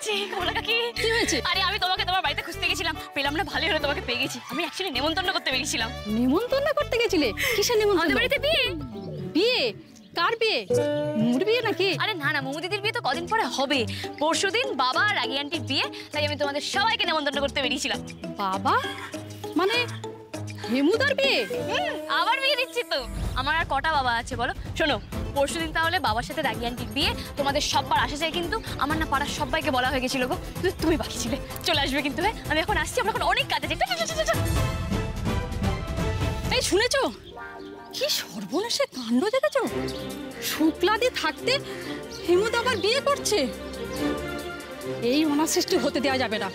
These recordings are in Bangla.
হয়েছে কমলা কাকি? কি হয়েছে? আরে আমি তোমাকে তোমার বাড়িতে খুঁজতে গেছিলাম, পেলাম না, ভালোই হলো তোমাকে পেয়ে গেছি। আমি অ্যাকচুয়ালি নেমন্তন্ন করতে বেরিয়েছিলাম। নেমন্তন্ন করতে গেছিলে? কিসের নেমন্তন্ন? আমাদের বাড়িতে বিয়ে। বিয়ে? কার বিয়ে? মুর বিয়ে নাকি? আরে না না, মোমো দিদির বিয়ে তো কদিন পরে হবে, পরশুদিন বাবা আর রাগি আন্টির বিয়ে, তাই আমি তোমাদের সবাইকে নেমন্তন্ন করতে বেরিয়েছিলাম। বাবা মানে হেমুদার বিয়ে? আবার বিয়ে দিচ্ছি তো, আমার আর কটা বাবা আছে বলো? শোনো, পরশুদিন তাহলে বাবার সাথে রাগি আন্টির বিয়ে, তোমাদের সববার আসা যায় কিন্তু, আমার না পাড়ার সবাইকে বলা হয়ে গেছিল গো, তুমি বাকি ছিলে, চলে আসবে কিন্তু। হ্যাঁ আমি এখন আসছি, আমরা এখন অনেক কাজে যাই। এই শুনেছো কি সর্বনাশে কাণ্ড দেখেছো? শুক্লাদি থাকতে হেমুদা আবার বিয়ে করছে। এই অনাসৃষ্টি হতে দেওয়া যাবে না।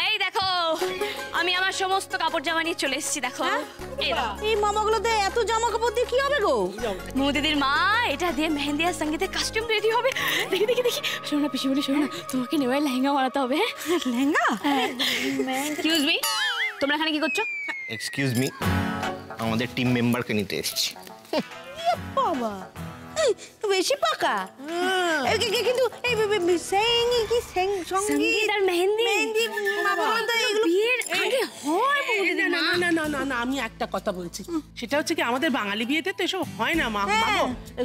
এই দেখো আমি আমার সমস্ত কাপড় জামা নিয়ে চলে এসেছি, দেখো। এই মামাগুলোতে এত জামা কাপড় দিয়ে কি হবে গো? মোদিদির মা এটা দিয়ে মেহেন্দি আর সঙ্গীতের কাস্টিউম রেডি হবে। দেখি দেখি দেখি, শোনো না পিসি বলি, শোনো না, তোমাকে নেওয়ার লেহেঙ্গা বানাতে হবে। লেহেঙ্গা? এক্সকিউজ মি, তোমরা এখানে কি করছো? এক্সকিউজ মি, আমাদের টিম মেম্বারকে নিতে এসেছি। বাবা বেশি পাকা। কিন্তু এই সঙ্গীত আর মেহেন্দি বিয়ের আগে হয়। না না না না না, আমি একটা কথা বলছি, সেটা হচ্ছে কি আমাদের বাঙালি বিয়েতে তো এসব হয় না মা।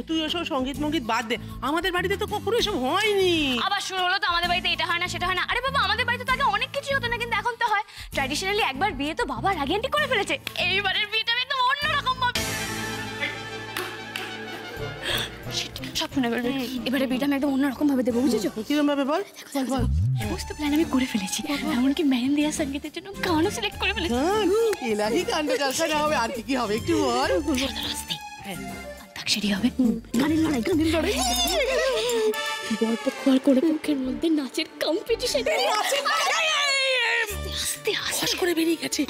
তুই এসব সঙ্গীত মঙ্গীত বাদ দে, আমাদের বাড়িতে তো কখনো এসব হয়নি। আবার শুরু হলো তো আমাদের বাড়িতে এটা হয় না সেটা হয় না। আরে বাবা আমাদের বাড়িতে তো আগে অনেক কিছু হতো না, কিন্তু এখন তো হয়। ট্র্যাডিশনালি একবার বিয়ে তো বাবা রাগি আন্টি করে ফেলেছে, এইবারের বিয়েটা একদম অন্যরকম ভাবে। সব শুনে বলবে, এবারে বিয়েটা আমি একদম অন্যরকম ভাবে দেবো, বুঝেছো? কিরকম ভাবে বল? সমস্ত প্ল্যান আমি করে ফেলেছি, এমনকি মেহেন্দি আর সঙ্গীতের জন্য গানও সিলেক্ট করে ফেলেছি। এলাহি কাণ্ড কারখানা হবে, আর কি কি হবে একটু বল। অন্তাক্ষরী হবে, গানের লড়াই, গানের লড়াই, বরপক্ষ আর কোনে পক্ষের মধ্যে নাচের কম্পিটিশন। আস্তে আস্তে করে বেরিয়ে গেছে,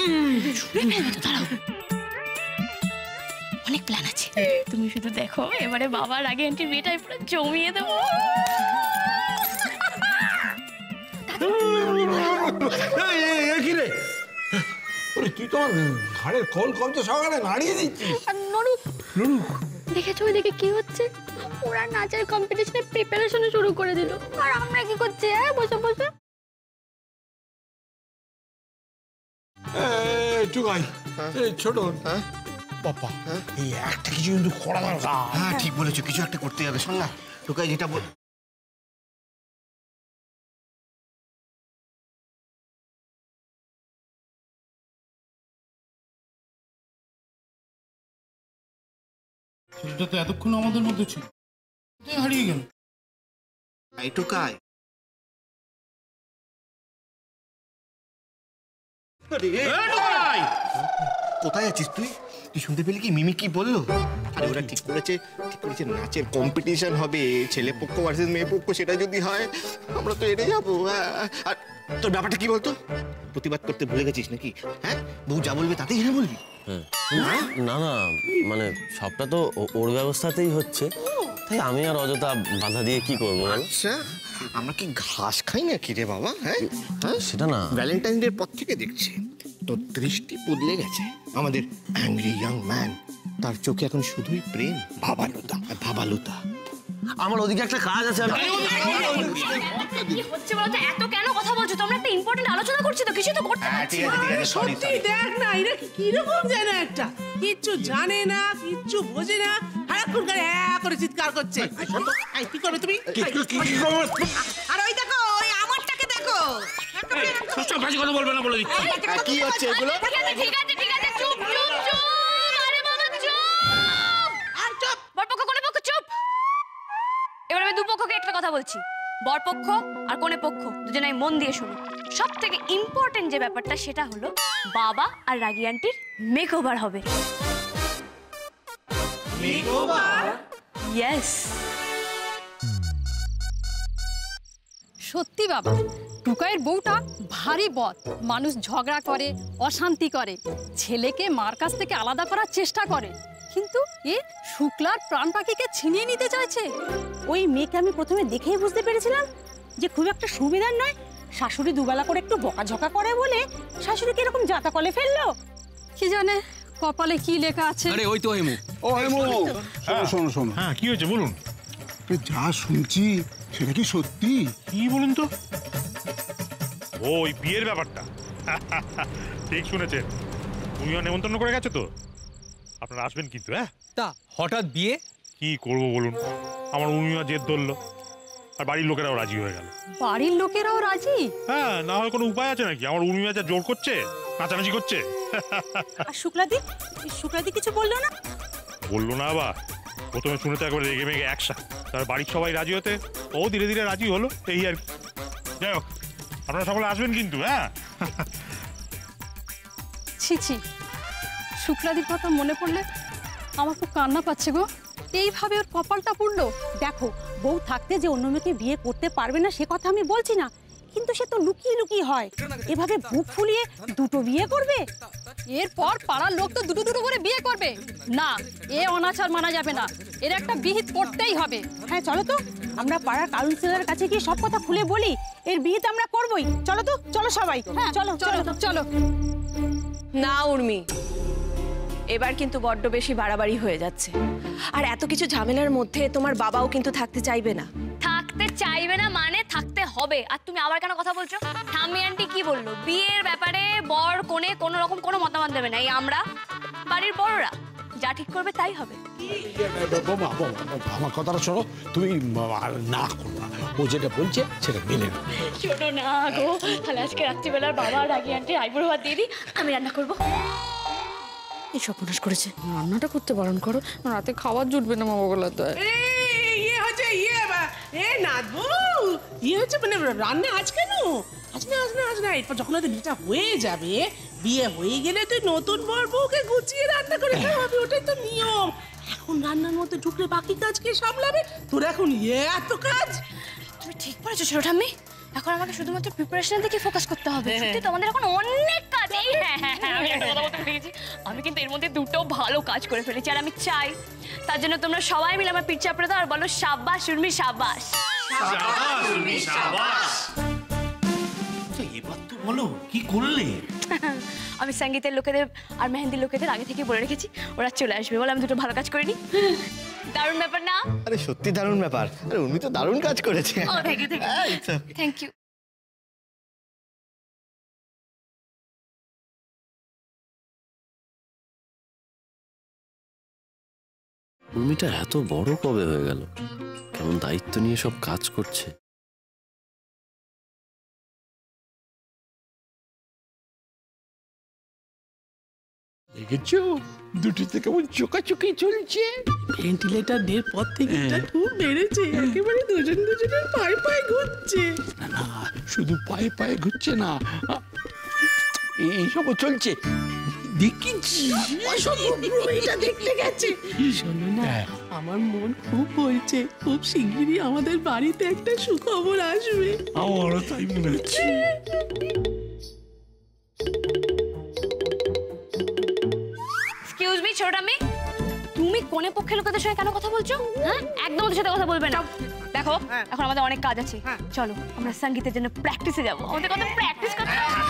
শুনে ফেলবে তো, দাঁড়াও, অনেক প্ল্যান আছে। তুমি শুধু দেখো, এবারে বাবার আগে আন্টির বিয়েটা পুরো জমিয়ে দেবো। কি রে, তুই তোমার ঘাড়ের কোল কমতে সকালে নাড়িয়ে দিচ্ছিস। দেখেছো ওইদিকে কি হচ্ছে? ওরা নাচের কম্পিটিশনে প্রিপারেশন শুরু করে দিল, আর আমরা কি করছি বসে বসে? টুকাই, ছোট বাবা, এই একটা কিছু কিন্তু করা দরকার। হ্যাঁ ঠিক বলেছো, কিছু একটা করতে হবে। শোন না টুকাই, যেটা বল, সেটা তো এতক্ষণ আমাদের মধ্যে ছিল, হারিয়ে গেল। এই টুকাই, কোথায় আছিস তুই? তুই শুনতে পেলি কি মিমি কি বললো? আরে ওরা ঠিক করেছে নাচের কম্পিটিশন হবে, ছেলে পক্ষ ভার্সেস মেয়ে পক্ষ। সেটা যদি হয় আমরা তো এড়ে যাবো। আর তোর ব্যাপারটা কি বলতো? প্রতিবাদ করতে ভুলে গেছিস নাকি? হ্যাঁ, বউ যা বলবে তাতেই হ্যাঁ বলবি? না না, মানে সবটা তো ওর ব্যবস্থাতেই হচ্ছে, তাই আমি আর অযথা বাধা দিয়ে কি করবো? আচ্ছা, আমরা কি ঘাস খাই না কি রে বাবা? হ্যাঁ, সেটা না, ভ্যালেন্টাইন ডের পর থেকে দেখছি তোর দৃষ্টি বদলে গেছে। আমাদের অ্যাংরি ইয়াং ম্যান, তার চোখে এখন শুধুই প্রেম, ভাবালুতা। আমার ওদিকে একটা কাজ আছে। কি হচ্ছে বলতো? এত কেন কথা বলছো তোমরা? একটা ইম্পর্টেন্ট আলোচনা করছি তো, কিছু তো করতে পারছি না। সত্যি দেখ না, এরা কিরকম জানে, একটা কিচ্ছু জানে না, কিচ্ছু বোঝে না, সারাক্ষণ করে চিৎকার করছে। কি করবে তুমি? আর ওই দেখো, ওই আমারটাকে দেখো। সব ভাষা কথা বলবে না বলে দিচ্ছি। কি হচ্ছে এগুলো? ঠিক আছে চুপ চুপ চুপ। আরে বাবা চুপ, আর চুপ। বরপক্ষ কোনে পক্ষ চুপ। এবার আমি দুপক্ষকে একটা কথা বলছি, বরপক্ষ আর কোনে পক্ষ দুজনেই মন দিয়ে শোনো। সব থেকে ইম্পর্টেন্ট যে ব্যাপারটা সেটা হলো বাবা আর রাগি আন্টির মেকওভার হবে। মেকওভার? ইয়েস। সত্যি বাবা, টুকাইয়ের বউটা ভারী বদ, মানুষ ঝগড়া করে, অশান্তি করে, ছেলেকে মার কাছ থেকে আলাদা করার চেষ্টা করে, কিন্তু এ শুক্লার প্রাণ পাখিকে ছিনিয়ে নিতে চাইছে। ওই মেয়েকে আমি প্রথমে দেখেই বুঝতে পেরেছিলাম যে খুব একটা সুবিধার নয়। শাশুড়ি দুবেলা করে একটু বকাঝকা করে বলে শাশুড়িকে এরকম জাতা কলে ফেললো। কি জানে কপালে কি লেখা আছে। আরে ওই তো হেমু। ও হেমু, শোনো। হ্যাঁ, কি হয়েছে বলুন। যা শুনছি সেটা কি সত্যি? কি বলুন তো? ওই বিয়ের ব্যাপারটা ঠিক শুনেছেন, তুমিও নেমন্তন্ন করে গেছো তো, আপনারা আসবেন কিন্তু। হ্যাঁ, তা হঠাৎ বিয়ে? কি করবো বলুন, আমার উমিয়া জেদ ধরলো আর বাড়ির লোকেরাও রাজি হয়ে গেল। বাড়ির লোকেরাও রাজি? হ্যাঁ, না হয় কোনো উপায় আছে নাকি? আমার উমিয়া যা জোর করছে, নাচানাচি করছে। আর শুক্লাদি কিছু বললো না? বললো না আবার, প্রথমে শুনে তো একবার রেগে মেগে একসাথে, তার বাড়ির সবাই রাজি হতে ও ধীরে ধীরে রাজি হলো, এই আর কি। যাই হোক, আপনারা সকলে আসবেন কিন্তু। হ্যাঁ, ছি ছি, শুক্লাদির কথা মনে পড়লে আমার খুব কান্না পাচ্ছে গো। এইভাবে ওর কপালটা পুড়লো। দেখো, বউ থাকতে যে অন্য মেয়েকে বিয়ে করতে পারবে না সে কথা আমি বলছি না, কিন্তু সে তো লুকিয়ে লুকিয়ে হয়, এভাবে বুক ফুলিয়ে দুটো বিয়ে করবে? এরপর পাড়ার লোক তো দুটো দুটো করে বিয়ে করবে না, এ অনাচার মানা যাবে না, এর একটা বিহিত করতেই হবে। হ্যাঁ চলো তো, আমরা পাড়ার কাউন্সিলরের কাছে গিয়ে সব কথা খুলে বলি, এর বিয়ে তো আমরা করবোই। চলো তো, চলো সবাই। হ্যাঁ চলো চলো চলো। না উর্মি, এবার কিন্তু বড্ড বেশি বাড়াবাড়ি হয়ে যাচ্ছে, আর এত কিছু ঝামেলার মধ্যে তোমার বাবাও কিন্তু থাকতে চাইবে না। থাকতে চাইবে না মানে থাকতে হবে। আর তুমি আবার কেন কথা বলছো? ঠাম্মি আন্টি কি বললো? বিয়ের ব্যাপারে বর কোণে কোনো রকম কোনো মতামত দেবে না, এই আমরা বাড়ির বড়রা যা ঠিক করবে তাই হবে। বোমা বোমা বোমা, আমার কথাটা শোনো, তুমি না করো না, ও যেটা বলছে সেটা মেনে নাও। শোনো না গো, তাহলে আজকে রাত্রিবেলার বাবা রাগি আন্টি আইবুড়ো ভাত দিয়ে দিই, আমি রান্না করবো। এই সর্বনাশ করেছে, রান্নাটা করতে বারণ করো, রাতে খাবার জুটবে না মা বগলাতে। ইয়ে হচ্ছে নাচবো, ইয়ে হচ্ছে মানে রান্না আজ কেন? আজ না, এরপর যখন ওদের বিয়েটা হয়ে যাবে, বিয়ে হয়ে গেলে তুই নতুন বর বউকে গুছিয়ে রান্না করে খাওয়াবি, ওটাই তো নিয়ম। এখন রান্নার মধ্যে ঢুকলে বাকি কাজ কে সামলাবে? তোর এখন এত কাজ। তুমি ঠিক বলেছো ছোট ঠাম্মি, এখন আমাকে শুধুমাত্র প্রিপারেশন দিকে ফোকাস করতে হবে। সত্যি তো আমাদের এখন অনেক কাজ। আমি একটা কথা বলতে ভুলে গেছি, আমি কিন্তু এর মধ্যে দুটো ভালো কাজ করে ফেলেছি, আর আমি চাই তার জন্য তোমরা সবাই মিলে আমার পিঠ চাপড়ে দাও আর বলো সাবাস উর্মি সাবাস। এবার তো বলো কি করলে? আমি সঙ্গীতের লোকেদের আর মেহেন্দির লোকেদের আগে থেকে বলে রেখেছি, ওরা চলে আসবে বলে আমি দুটো ভালো কাজ করিনি। দারুণ ব্যাপার না? আরে সত্যি দারুণ ব্যাপার, আরে উনি তো দারুণ কাজ করেছে। ও থ্যাংক ইউ থ্যাংক ইউ। উর্মিটা এত বড় কবে হয়ে গেল? কেমন দায়িত্ব নিয়ে সব কাজ করছে। দেখেছো দুটিতে কেমন চোকাচুকি চলছে। ভেন্টিলেটর দের পর থেকে এটা খুব বেড়েছে, একেবারে দুজনের পায়ে পায়ে ঘুরছে। না না, শুধু পায়ে পায়ে ঘুরছে না, এইসবও চলছে দেখেছি। এটা দেখতে গেছে। শোনো না, আমার মন খুব বলছে খুব শিগগিরই আমাদের বাড়িতে একটা সুখবর আসবে। আমারও তাই মনে হচ্ছে। এক্সকিউজ মি ছোট ঠাম্মি, তুমি কোনে পক্ষের লোকেদের সঙ্গে কেন কথা বলছো? হ্যাঁ, একদম ওদের সাথে কথা বলবে না। দেখো এখন আমাদের অনেক কাজ আছে, চলো আমরা সঙ্গীতের জন্য প্র্যাকটিসে যাবো। আমাদের কত প্র্যাকটিস করতে হবে।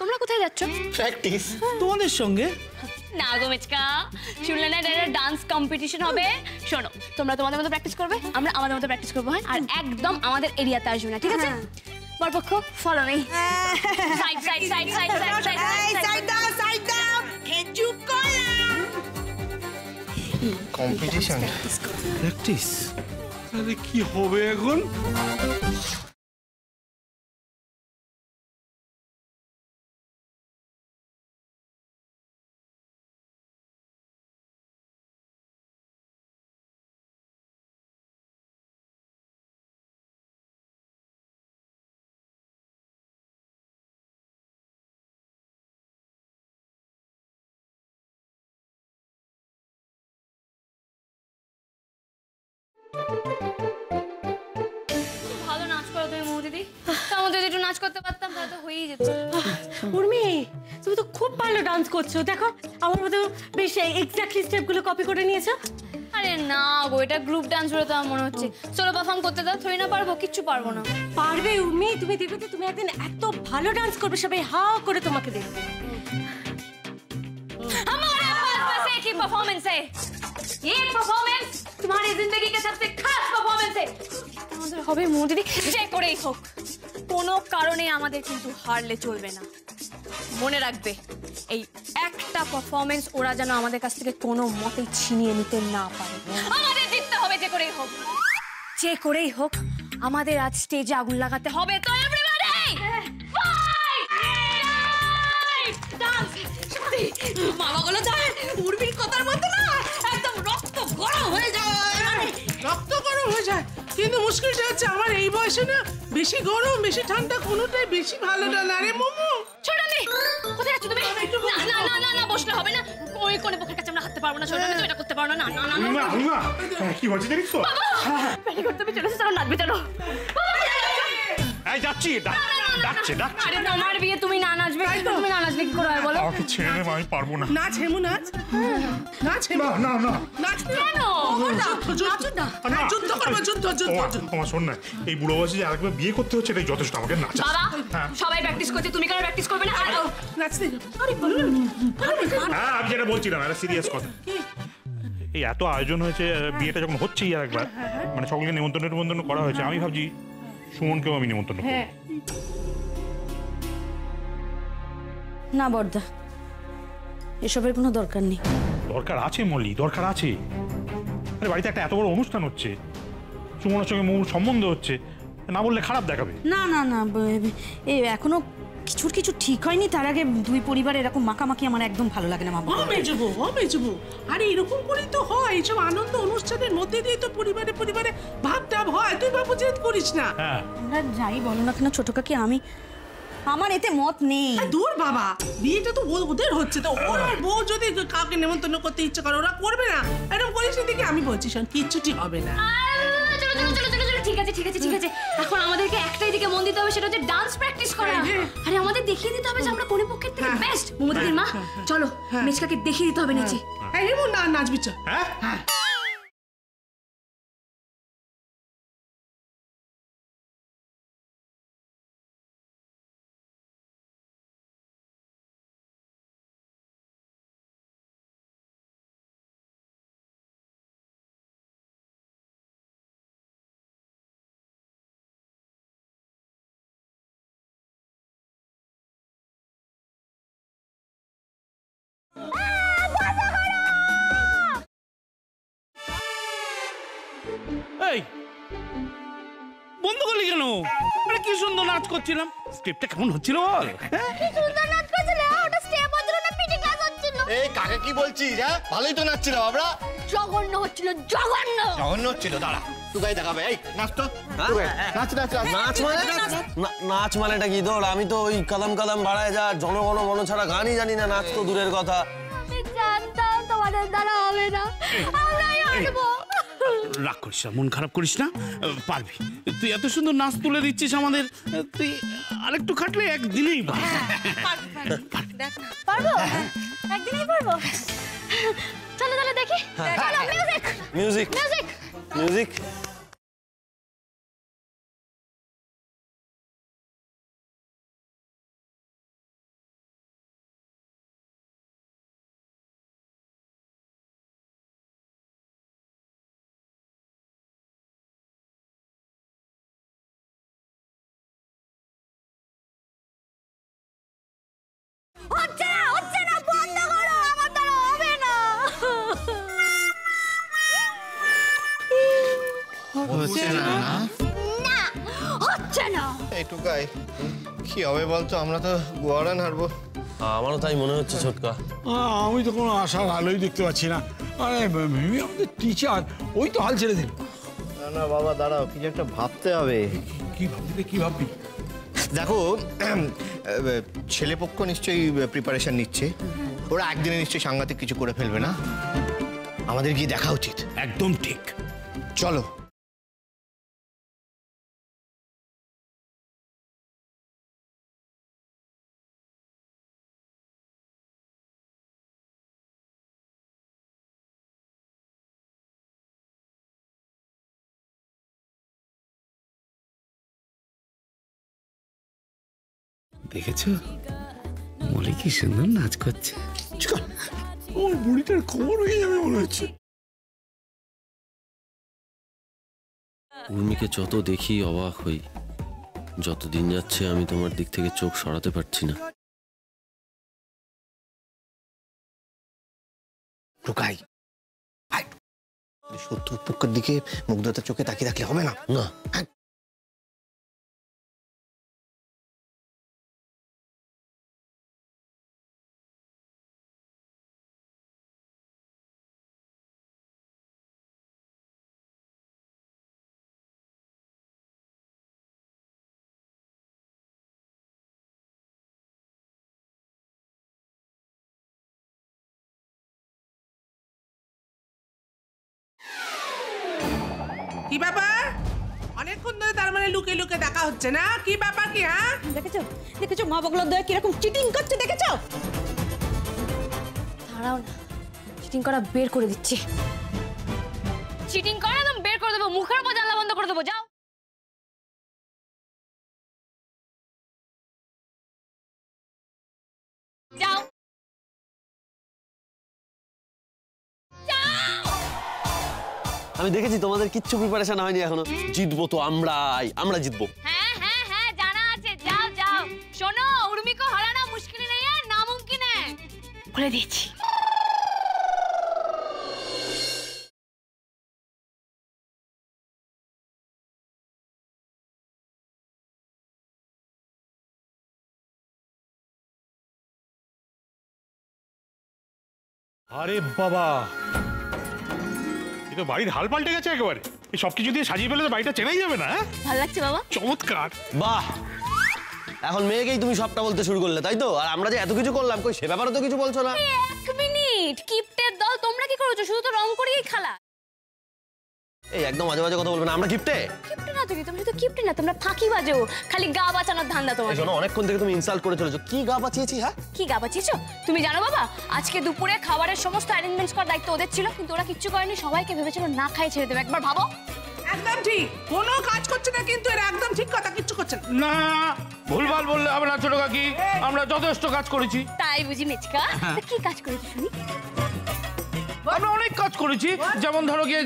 তোমরা কোথায় যাচ্ছ? প্র্যাকটিস তোমাদের সঙ্গে? না গো মেচকা, শুনলে না ডান্স কম্পিটিশন হবে। শোনো, তোমরা তোমাদের মতো প্র্যাকটিস করবে, আমরা আমাদের মতো প্র্যাকটিস করবো। হ্যাঁ, আর একদম আমাদের এরিয়াতে আসবে না, ঠিক আছে? বরপক্ষ ফলো নেই। Side side side side side side side দাও সাইড দাও। খেজু কলা কম্পিটিশন প্র্যাকটিস, তাহলে কি হবে এখন? ভালো নাচ করো তুমি মৌ দিদি, আমাদের যদি একটু নাচ করতে পারতাম তাহলে তো হয়েই যেত। উর্মি, তুমি তো খুব ভালো ডান্স করছো, দেখো আমার মতো বেশ এক্স্যাক্টলি স্টেপগুলো কপি করে নিয়েছো। আরে না গো, এটা গ্রুপ ডান্স বলে তো আমার মনে হচ্ছে। চলো পারফর্ম করতে দাও। থই না পারবো, কিচ্ছু পারবো না। পারবে উর্মি, তুমি দেখবে তো তুমি একদিন এত ভালো ডান্স করবে সবাই হাও করে তোমাকে দেখবে। আমার পাশে কি परफॉर्मेंस है, ये परफॉर्मेंस तुम्हारी जिंदगी के सबसे खास परफॉर्मेंस है। আমাদের হবে মোদিদি যে করেই হোক, কোনো কারণে আমাদের কিন্তু হারলে চলবে না। মনে রাখবে এই একটা পারফরমেন্স ওরা যেন আমাদের কাছ থেকে কোনো মতেই ছিনিয়ে নিতে না পারে। আমাদের জিততে হবে যে করেই হোক, যে করেই হোক আমাদের আজ স্টেজে আগুন লাগাতে হবে। তো এভরিবডি মামা গুলো যায় উর্মির কথার মতো না, একদম রক্ত গরম হয়ে যায়। রক্ত গরম হয়ে যায়, কিন্তু মুশকিলটা হচ্ছে আমার এই বয়সে না বেশি গরম বেশি ঠান্ডা কোনোটাই বেশি ভালো না রে মোমো। ছোটমি কোথায় যাচ্ছ তুমি? না না না না না বসলে হবে না, ওই কোণে পক্ষের কাছে আমরা হাঁটতে পারবো না। ছোটমি তুমি এটা করতে পারো না। না না না কি হচ্ছে জানিস তো? প্যানি করতে তুমি চলে এসো, চলো নাচবে চলো। এই যাচ্ছি, ডাকছে। আরে তোমার বিয়ে তুমি না নাচবে, তুমি না নাচলে কি করে হয় বলো? আমাকে ছেড়ে দে, আমি পারবো না। নাচ হেমু নাচ, নাচ হেমু। না না নাচ কেন? যুদ্ধ করবো, যুদ্ধ। তোমার শোন না, এই বুড়ো বয়সে যে আরেকবার বিয়ে করতে হচ্ছে এটাই যথেষ্ট। আমাকে নাচা। বাবা সবাই প্র্যাকটিস করছে, তুমি কেন প্র্যাকটিস করবে না? নাচতে হ্যাঁ আমি যেটা বলছিলাম একটা সিরিয়াস কথা। এই এত আয়োজন হয়েছে, বিয়েটা যখন হচ্ছেই আর একবার, মানে সকলকে নিমন্ত্রণ করা হয়েছে, আমি ভাবছি সুমনকেও আমি নিমন্ত্রণ করবো। না বড়দা, এসবের কোনো দরকার নেই। দরকার আছে মল্লি, দরকার আছে। আরে বাড়িতে একটা এত বড় অনুষ্ঠান হচ্ছে, সুমনের সঙ্গে মৌর সম্বন্ধ হচ্ছে, না বললে খারাপ দেখাবে। না না না, এই এখনো কিছু ঠিক হয়নি, তার আগে দুই পরিবার এরকম মাখামাখি আমার একদম ভালো লাগে না। হবে যাবো। আরে এরকম করেই তো হয়, এইসব আনন্দ অনুষ্ঠানের মধ্যে দিয়ে তো পরিবারে ভাবটাব হয়। তুই বাবু জেদ করিস না। আমরা যাই বলো না কেন ছোট কাকি, আমার এতে মত নেই। দূর বাবা, বিয়েটা তো ওদের হচ্ছে, তো ওরা বউ যদি কাউকে নেমন্তন্ন করতে ইচ্ছে করে ওরা করবে না। এরকম করিস দিকে আমি বলছি, শোন কিচ্ছুটি হবে না। ঠিক আছে, এখন আমাদেরকে একটাই দিকে মন দিতে হবে, সেটা হচ্ছে ডান্স প্র্যাকটিস করা। আরে আমাদের দেখিয়ে দিতে হবে যে আমরা কোন পক্ষের থেকে বেস্ট। মোমদিদির মা চলো, মেচকাকে দেখিয়ে দিতে হবে নিচে। এই হেমু না নাচবি চল। হ্যাঁ এই বন্ধ করলি কেন? আরে কি সুন্দর নাচ করছিলাম, স্টেপটা কেমন হচ্ছিল বল? কি সুন্দর নাচ করছিলে, ওটা স্টেপ হচ্ছিল না পিটি ক্লাস হচ্ছিল? এই কাকে কি বলছিস? হ্যাঁ ভালোই তো নাচছিল বাবরা। জঘন্য হচ্ছিল, জঘন্য হচ্ছিল। দাঁড়া তুই দেখাবে। এই নাচ তো, নাচ নাচ মানেটা কি তোর? আমি তো ওই কদম কদম বাড়ায় যা জনগণ মন ছাড়া গানই জানি না, নাচ তো দূরের কথা। আমি জানতাম তোমাদের দ্বারা হবে না, আমরাই হারবো। রাগ করিস না, মন খারাপ করিস না, পারবি। তুই এত সুন্দর নাচ তুলে দিচ্ছিস আমাদের, তুই আরেকটু খাটলে একদিনেই পারবি। পারবো, একদিনই পারবো। চলো দেখি। চলো মিউজিক। হচ্ছে না, বন্ধ করো, আমার দ্বারা হবে না। হচ্ছে না না হচ্ছে না। এই টুকাই কি হবে বলতো? আমরা তো গোয়ারান হারবো। আমারও তাই মনে হচ্ছে ছোটকা। আমি তো কোনো আশার আলোই দেখতে পাচ্ছি না। আরে মিমি আমাদের টিচার, ওই তো হাল ছেড়ে দিল। না বাবা দাঁড়াও, কিছু একটা ভাবতে হবে। কি ভাববি? দেখো ছেলেপক্ষ নিশ্চয়ই প্রিপারেশন নিচ্ছে, ওরা একদিনে নিশ্চয়ই সাংঘাতিক কিছু করে ফেলবে না? আমাদের গিয়ে দেখা উচিত। একদম ঠিক, চলো। দেখেছো মলি কি সুন্দর নাচ করছে। ওর বুড়িটার খবর হয়ে যাবে মনে হচ্ছে। উর্মিকে যত দেখি অবাক হই, যত দিন যাচ্ছে আমি তোমার দিক থেকে চোখ সরাতে পারছি না। ঢুকাই শত্রু পক্ষের দিকে মুগ্ধতার চোখে তাকিয়ে রাখলে হবে না। না কি ব্যাপার? অনেকক্ষণ ধরে তার মানে লুকে লুকে দেখা হচ্ছে না? কি ব্যাপার কি? হ্যাঁ, দেখেছো মা বগলার দয়া কিরকম চিটিং করছে, দেখেছো? দাঁড়াও না, চিটিং করা বের করে দিচ্ছি। চিটিং করা একদম বের করে দেবো, মুখের উপর জানলা বন্ধ করে দেবো। যাও যাও আমি দেখেছি তোমাদের কিচ্ছু প্রিপারেশন হয়নি এখনো। জিতবো তো আমরা জিতবো। হ্যাঁ হ্যাঁ হ্যাঁ জানা আছে, যাও যাও। শোনো, উর্মি को हराना मुश्किल नहीं है, नामुमकिन है। বলে দিয়েছি। আরে বাবা, এই তো বাড়ির হাল পাল্টে গেছে একেবারে। এই সবকিছু দিয়ে সাজিয়ে ফেলে তো বাড়িটা চেনাই যাবে না। ভালো লাগছে বাবা? চমৎকার। বাহ, এখন মেয়েকেই তুমি সবটা বলতে শুরু করলে, তাই তো? আর আমরা যে এত কিছু করলাম, কই সে ব্যাপারে তো কিছু বলছো না। এক মিনিট, কিপ্টের দল তোমরা কি করেছো? শুধু তো রং করিয়েই খেলা। এই একদম মাঝে মাঝে কথা বলবে না। আমরা কিপটে? কিপ্টে না তুমি, তোমরা তো কিপ্টে না, তোমরা ফাঁকি বাজো। খালি গা বাঁচানোর ধান্দা তোমার। শোনো, অনেকক্ষণ থেকে তুমি ইনসাল্ট করে চলেছো। কি গা বাঁচিয়েছি? হ্যাঁ, কি গা বাঁচিয়েছো? তুমি জানো বাবা, আজকে দুপুরে খাবারের সমস্ত অ্যারেঞ্জমেন্টস করার দায়িত্ব ওদের ছিল, কিন্তু ওরা কিচ্ছু করেনি। সবাইকে ভেবেছিল না খাই ছেড়ে দেবে। একবার ভাবো। একদম ঠিক, কোনো কাজ করছে না কিন্তু এরা একদম ঠিক কথা, কিচ্ছু করছে না। না, ভুলভাল বললে হবে না ছোট কাকি, আমরা যথেষ্ট কাজ করেছি। তাই বুঝি মেচকা? কি কাজ করেছো শুনি? আমরা অনেক কাজ করেছি। যেমন ধরো গিয়ে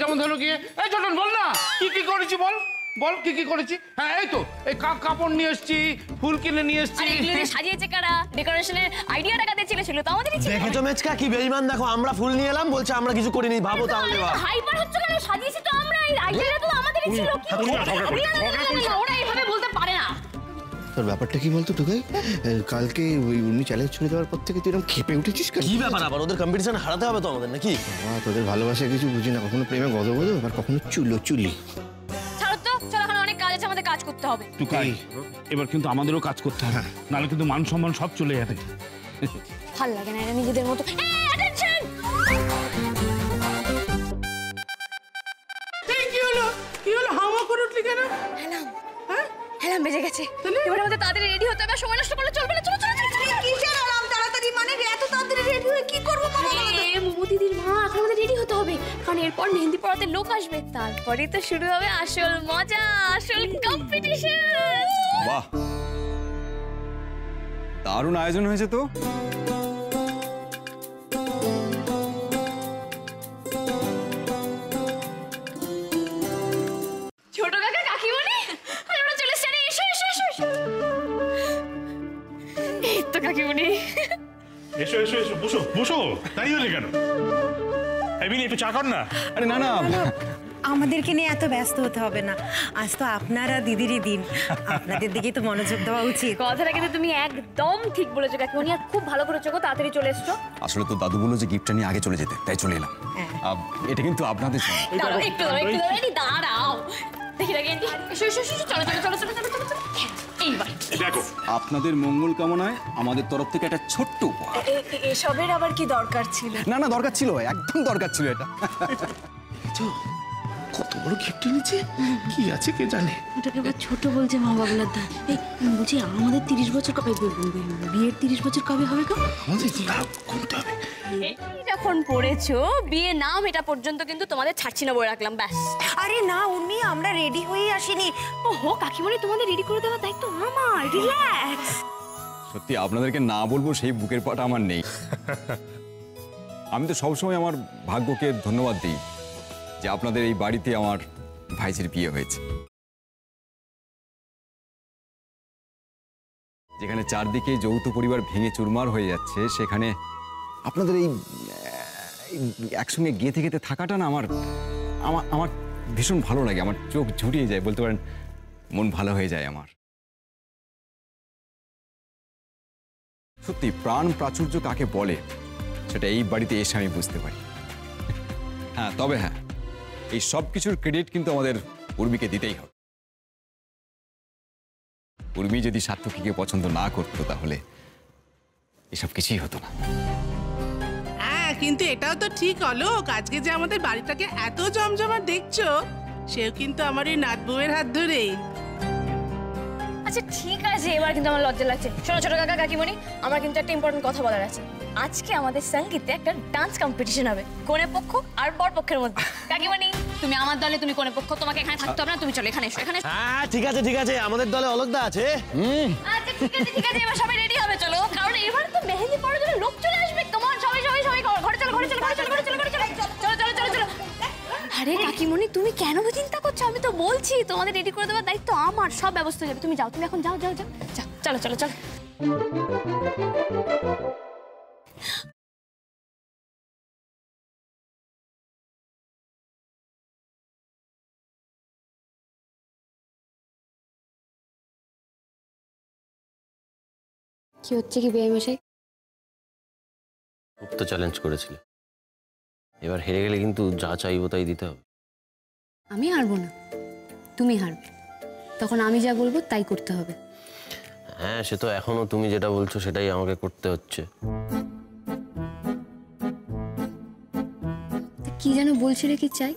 এই ছোটন বল না, কি কি করেছি বল বল, কি কি করেছি? হ্যাঁ, এই তো এই কাপড় নিয়ে এসেছি, ফুল কিনে নিয়ে এসেছি। আর এগুলো দিয়ে সাজিয়েছে কারা? ডেকোরেশনের আইডিয়াটা কাদের ছিল? ছিল তো আমাদেরই ছিল। দেখেছো মেচকা কি বেঈমান? দেখো আমরা ফুল নিয়ে এলাম, বলছে আমরা কিছু করিনি। ভাবো তাহলে। হাইপার হচ্ছে কেন? সাজিয়েছি তো আমরা, এই আইডিয়াটা তো আমাদেরই ছিল। কি ওরা এইভাবে বলতে পারে না। তোর ব্যাপারটা কি বলতো ঢুকাই? কালকে ওই উর্মি চ্যালেঞ্জ ছুড়ে দেওয়ার পর থেকে তুই এরকম খেপে উঠেছিস কেন? কি ব্যাপার আবার? ওদের কম্পিটিশন হারাতে হবে তো আমাদের, নাকি? বাবা, তোদের ভালোবাসা কিছু বুঝি না। কখনো প্রেমে গদগদ, আবার কখনো চুলি। ছাড়ো তো, চলো, এখন অনেক কাজ আছে, আমাদের কাজ করতে হবে। টুকাই, এবার কিন্তু আমাদেরও কাজ করতে হবে, নাহলে কিন্তু মান সম্মান সব চলে যাবে। ভাল লাগে না এটা নিজেদের মতো। অ্যাটেনশন! কি হলো হাওয়া করে উঠলি কেন? হ্যাঁ বেজে গেছে। এবার আমাদের তাড়াতাড়ি রেডি হতে হবে, সময় নষ্ট করলে চলবে না। চলো চলো চলো। কিসের আরাম তাড়াতাড়ি, মানে এত তাড়াতাড়ি রেডি হয়ে কি করবো? মোমো দিদির মা, এখন আমাদের রেডি হতে হবে, কারণ এরপর মেহেন্দি পড়াতে লোক আসবে। তারপরেই তো শুরু হবে আসল মজা, আসল কম্পিটিশন। বাহ, দারুণ আয়োজন হয়েছে তো। ছোট কাকা, কাকিমণি, আরে ওরা চলে এসেছে। এসো এসো এসো এসো। এই তো কাকিমণি। এসো এসো এসো, বসো বসো। দাঁড়িয়ে হলে কেন? এমনি একটু চা কর না। আরে না না, আমাদেরকে নিয়ে এত ব্যস্ত হতে হবে না। আজ তো আপনারা দিদিরই দিন, আপনাদের দিকে তো মনোযোগ দেওয়া উচিত। কথাটা কিন্তু তুমি একদম ঠিক বলেছো কাকিমণি, আর খুব ভালো করেছো গো, তাড়াতাড়ি চলে এসছো। আসলে তো দাদু বললো যে গিফটটা নিয়ে আগে চলে যেতে, তাই চলে এলাম। এটা কিন্তু আপনাদের জন্য। দাঁড়াও একটু, দাঁড়াও। দেখি দেখি আন্টি, এসো এসো এসো, চলো চলো চলো চলো চলো চলো। এইবার দেখো, আপনাদের মঙ্গল কামনায় আমাদের তরফ থেকে একটা ছোট্ট উপহার। এসবের আবার কি দরকার ছিল? না না, দরকার ছিল, একদম দরকার ছিল এটা। কত বড় গিফট এনেছে, কি আছে কে জানে। ওটাকে আবার ছোট বলছে মা বাবলার দা। এই বলছি, আমাদের 30 বছর কবে, বিয়ের 30 বছর কবে হবে গো? আমাদের কমতে হবে। যখন পড়েছো বিয়ে নাম, এটা পর্যন্ত কিন্তু তোমাদের ছাড়ছি না বলে রাখলাম, ব্যাস। আরে না উর্মি, আমরা রেডি হয়ে আসিনি। ওহো কাকিমণি, তোমাদের রেডি করে দেওয়ার দায়িত্ব আমার। রিল্যাক্স। সত্যি আপনাদেরকে না বলবো সেই বুকের পাটা আমার নেই। আমি তো সবসময় আমার ভাগ্যকে ধন্যবাদ দিই যে আপনাদের এই বাড়িতে আমার ভাইঝির বিয়ে হয়েছে, যেখানে চারদিকে যৌথ পরিবার ভেঙে চুরমার হয়ে যাচ্ছে, সেখানে আপনাদের এই একসঙ্গে গেঁথে গেঁথে থাকাটা না আমার আমার ভীষণ ভালো লাগে। আমার চোখ ঝুরিয়ে যায়, বলতে পারেন মন ভালো হয়ে যায় আমার। সত্যি প্রাণ প্রাচুর্য কাকে বলে সেটা এই বাড়িতে এসে আমি বুঝতে পারি। হ্যাঁ, তবে হ্যাঁ, এই সব কিছুর ক্রেডিট কিন্তু আমাদের উর্মিকে দিতেই হবে। উর্মি যদি সার্থকীকে পছন্দ না করতো তাহলে এসব কিছুই হতো না। হ্যাঁ, কিন্তু এটাও তো ঠিক হলো, আজকে যে আমাদের বাড়িটাকে এত জমজমাট দেখছো, সেও কিন্তু আমার এই নাত বউয়ের হাত ধরেই। আচ্ছা ঠিক আছে, এবার কিন্তু আমার লজ্জা লাগছে। শোনো ছোট কাকা কাকিমণি, আমার কিন্তু একটা ইম্পর্টেন্ট কথা বলার আছে। আজকে আমাদের সঙ্গীতে একটা ডান্স কম্পিটিশন হবে কনে পক্ষ আর বর পক্ষের মধ্যে। কাকিমণি তুমি আমার দলে, তুমি কোনে পক্ষ, তোমাকে এখানে থাকতে হবে না, তুমি চলো এখানে এসো, এখানে। হ্যাঁ ঠিক আছে, আমাদের দলে অলকদা আছে। আচ্ছা ঠিক আছে, এবার সবাই রেডি হবে, চলো, কারণ এবার তো মেহেন্দি পড়ার জন্য লোক চলে আসবে। তোমার সবাই ঘরে চলো। আরে কাকিমণি তুমি কেন চিন্তা করছো? আমি তো বলছি তোমাদের রেডি করে দেওয়ার দায়িত্ব আমার, সব ব্যবস্থা হয়ে যাবে। তুমি যাও, তুমি এখন যাও। চলো। কি হচ্ছে কি বেআই মশাই? খুব তো চ্যালেঞ্জ করেছিলে, এবার হেরে গেলে কিন্তু যা চাইবো তাই দিতে হবে। আমি হারবো না, তুমি হারবে, তখন আমি যা বলবো তাই করতে হবে। হ্যাঁ, সে তো এখনো তুমি যেটা বলছো সেটাই আমাকে করতে হচ্ছে। কি যেন বলছিলে, কি চাই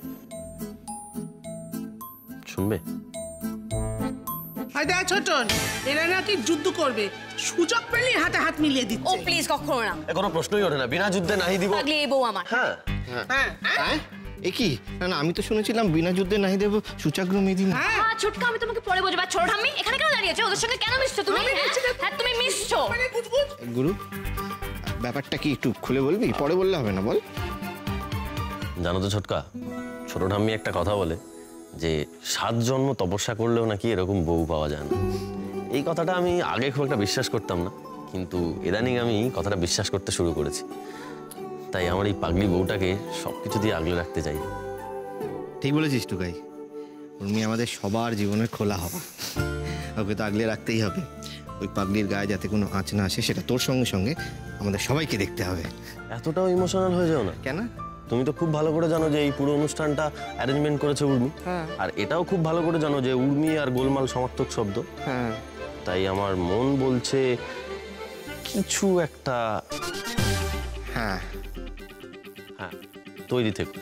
শুনবে? দেখ ছোটন, এরা নাকি যুদ্ধ করবে, সুযোগ পেলে হাতে হাত মিলিয়ে দিচ্ছে। ও প্লিজ, কখনো না, কোনো প্রশ্নই ওঠে না, বিনা যুদ্ধে নাহি দিব। পাগলি এই বউ আমার। হ্যাঁ এ কি? না আমি তো শুনেছিলাম বিনা যুদ্ধে নাহি দেব সূচাগ্র মেদিনী। হ্যাঁ ছোটকা, আমি তোমাকে পরে বোঝাবো। ছোট ঠাম্মি এখানে কেন দাঁড়িয়ে আছো? ওদের সঙ্গে কেন মিশছো তুমি? হ্যাঁ তুমি মিশছো। গুরু, ব্যাপারটা কি একটু খুলে বলবি? পরে বললে হবে না, বল। জানো তো ছোটকা, ছোট ঠাম্মি একটা কথা বলে যে 7 জন্ম তপস্যা করলেও নাকি এরকম বউ পাওয়া যায় না। এই কথাটা আমি আগে খুব একটা বিশ্বাস করতাম না, কিন্তু ইদানিং আমি কথাটা বিশ্বাস করতে শুরু করেছি। তাই আমার এই পাগলি বউটাকে সবকিছু দিয়ে আগলে রাখতে চাই। ঠিক বলেছিস টুকাই, উর্মি আমাদের সবার জীবনের খোলা হবা, ওকে তো আগলে রাখতেই হবে। ওই পাগলির গায়ে যাতে কোনো আঁচ না আসে, সেটা তোর সঙ্গে সঙ্গে আমাদের সবাইকে দেখতে হবে। এতটাও ইমোশনাল হয়ে যাও না। কেন? তুমি তো খুব ভালো করে জানো যে এই পুরো অনুষ্ঠানটা অ্যারেঞ্জমেন্ট করেছে উর্মি, আর এটাও খুব ভালো করে জানো যে উর্মি আর গোলমাল সমার্থক শব্দ। তাই আমার মন বলছে কিছু একটা। হ্যাঁ তৈরি থেকো।